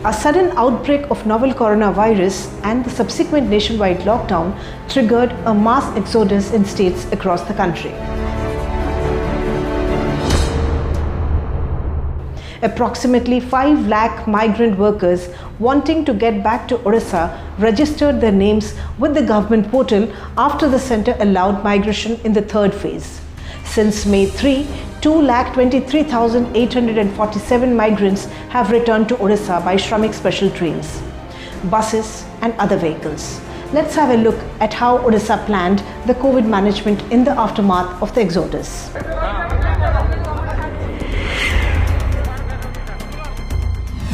A sudden outbreak of novel coronavirus and the subsequent nationwide lockdown triggered a mass exodus in states across the country. Approximately 5 lakh migrant workers wanting to get back to Odisha registered their names with the government portal after the centre allowed migration in the third phase. Since May 3, 2,23,847 migrants have returned to Odisha by Shramik special trains, buses and other vehicles. Let's have a look at how Odisha planned the COVID management in the aftermath of the exodus.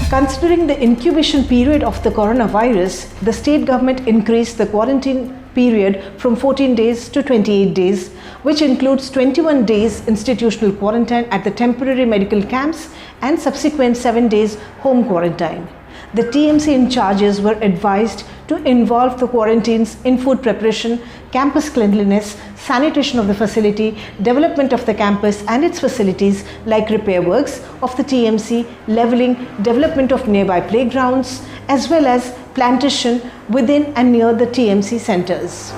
Considering the incubation period of the coronavirus, the state government increased the quarantine period from 14 days to 28 days, which includes 21 days institutional quarantine at the temporary medical camps and subsequent 7 days home quarantine. The TMC in charges were advised to involve the quarantines in food preparation, campus cleanliness, sanitation of the facility, development of the campus and its facilities like repair works of the TMC, levelling, development of nearby playgrounds, as well as plantation within and near the TMC centres.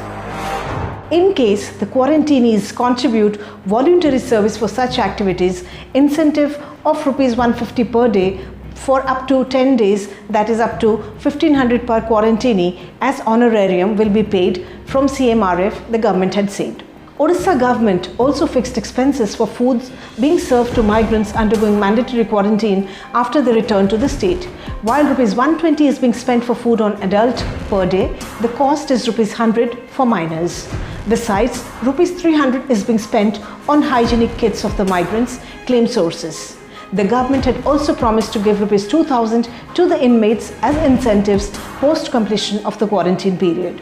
In case the quarantinees contribute voluntary service for such activities, incentive of Rs 150 per day for up to 10 days, that is up to 1500 per quarantinee as honorarium will be paid from CMRF, the government had said. Odisha government also fixed expenses for foods being served to migrants undergoing mandatory quarantine after the return to the state. While Rs 120 is being spent for food on adult per day, the cost is Rs 100 for minors. Besides, Rs 300 is being spent on hygienic kits of the migrants, claim sources. The government had also promised to give Rs 2,000 to the inmates as incentives post completion of the quarantine period.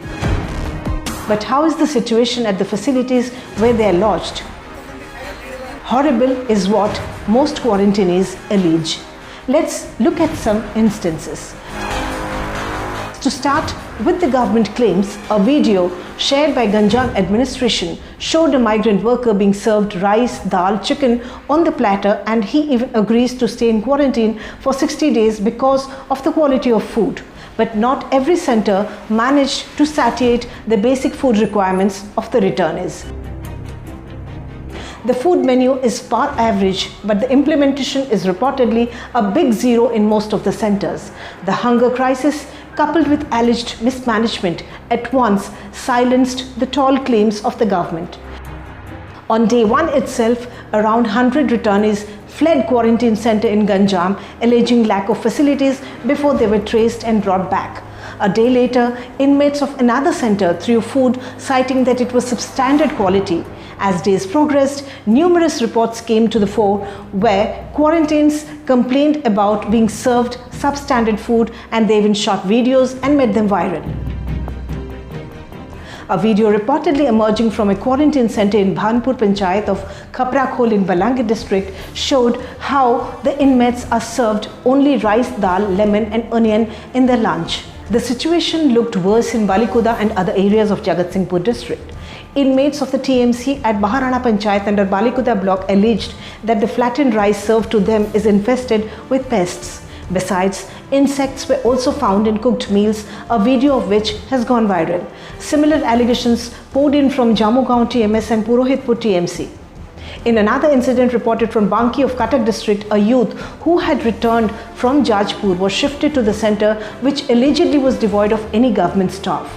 But how is the situation at the facilities where they are lodged? Horrible is what most quarantinees allege. Let's look at some instances. To start with the government claims, a video shared by Ganjam administration showed a migrant worker being served rice, dal, chicken on the platter, and he even agrees to stay in quarantine for 60 days because of the quality of food. But not every centre managed to satiate the basic food requirements of the returnees. The food menu is par average, but the implementation is reportedly a big zero in most of the centres. The hunger crisis, coupled with alleged mismanagement, at once silenced the tall claims of the government. On day 1 itself, around 100 returnees fled quarantine centre in Ganjam, alleging lack of facilities before they were traced and brought back. A day later, inmates of another centre threw food, citing that it was substandard quality. As days progressed, numerous reports came to the fore where quarantines complained about being served substandard food, and they even shot videos and made them viral. A video reportedly emerging from a quarantine centre in Bhanpur Panchayat of Khaprakhol in Balangir district showed how the inmates are served only rice, dal, lemon and onion in their lunch. The situation looked worse in Balikuda and other areas of Jagatsinghpur district. Inmates of the TMC at Baharana Panchayat under Balikuda block alleged that the flattened rice served to them is infested with pests. Besides, insects were also found in cooked meals, a video of which has gone viral. Similar allegations poured in from Jammu Gaon TMS and Purohitpur TMC. In another incident reported from Banki of Cuttack district, a youth who had returned from Jajpur was shifted to the centre, which allegedly was devoid of any government staff.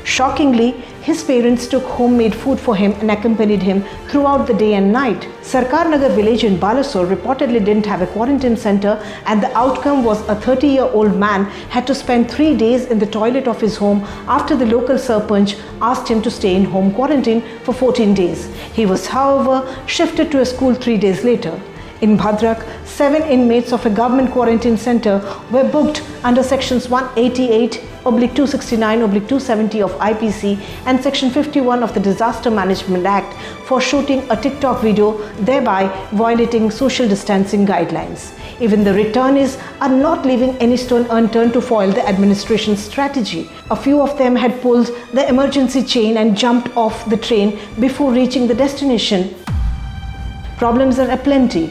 Shockingly, his parents took homemade food for him and accompanied him throughout the day and night. Sarkar Nagar village in Balasore reportedly didn't have a quarantine centre, and the outcome was a 30-year-old man had to spend 3 days in the toilet of his home after the local sarpanch asked him to stay in home quarantine for 14 days. He was, however, shifted to a school 3 days later. In Bhadrak, 7 inmates of a government quarantine centre were booked under sections 188/269/270 of IPC and section 51 of the Disaster Management Act for shooting a TikTok video, thereby violating social distancing guidelines. Even the returnees are not leaving any stone unturned to foil the administration's strategy. A few of them had pulled the emergency chain and jumped off the train before reaching the destination. Problems are aplenty.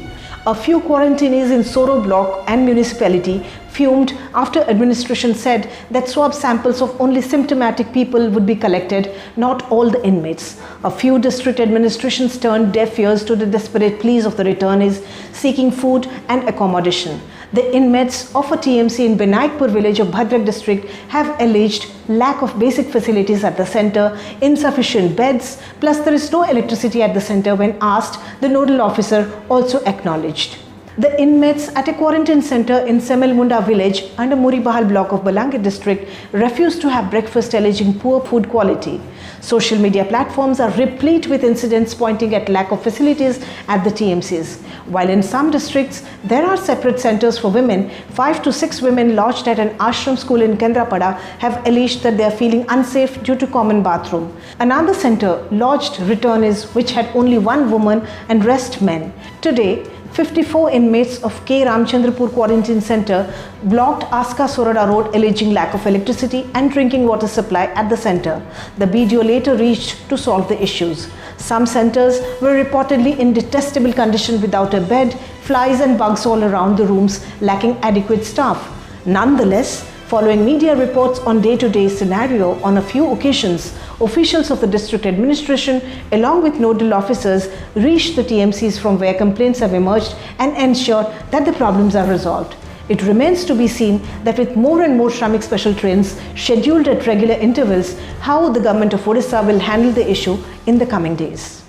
A few quarantinees in Soro block and municipality fumed after administration said that swab samples of only symptomatic people would be collected, not all the inmates. A few district administrations turned deaf ears to the desperate pleas of the returnees seeking food and accommodation. The inmates of a TMC in Binaikpur village of Bhadrak district have alleged lack of basic facilities at the center, insufficient beds, plus there is no electricity at the center. When asked, the nodal officer also acknowledged. The inmates at a quarantine center in Semelmunda village under Muribahal block of Balangir district refused to have breakfast, alleging poor food quality. Social media platforms are replete with incidents pointing at lack of facilities at the TMCs. While in some districts there are separate centers for women, 5 to 6 women lodged at an ashram school in Kendrapada have alleged that they are feeling unsafe due to common bathroom. Another center lodged returnees which had only one woman and rest men. Today, 54 inmates of K. Ramchandrapur Quarantine Center blocked Aska Sorada Road, alleging lack of electricity and drinking water supply at the center. The BDO later reached to solve the issues. Some centers were reportedly in detestable condition without a bed, flies and bugs all around the rooms, lacking adequate staff. Nonetheless, following media reports on day-to-day scenario, on a few occasions, officials of the district administration along with nodal officers reached the TMCs from where complaints have emerged and ensured that the problems are resolved. It remains to be seen that with more and more Shramik special trains scheduled at regular intervals, how the government of Odisha will handle the issue in the coming days.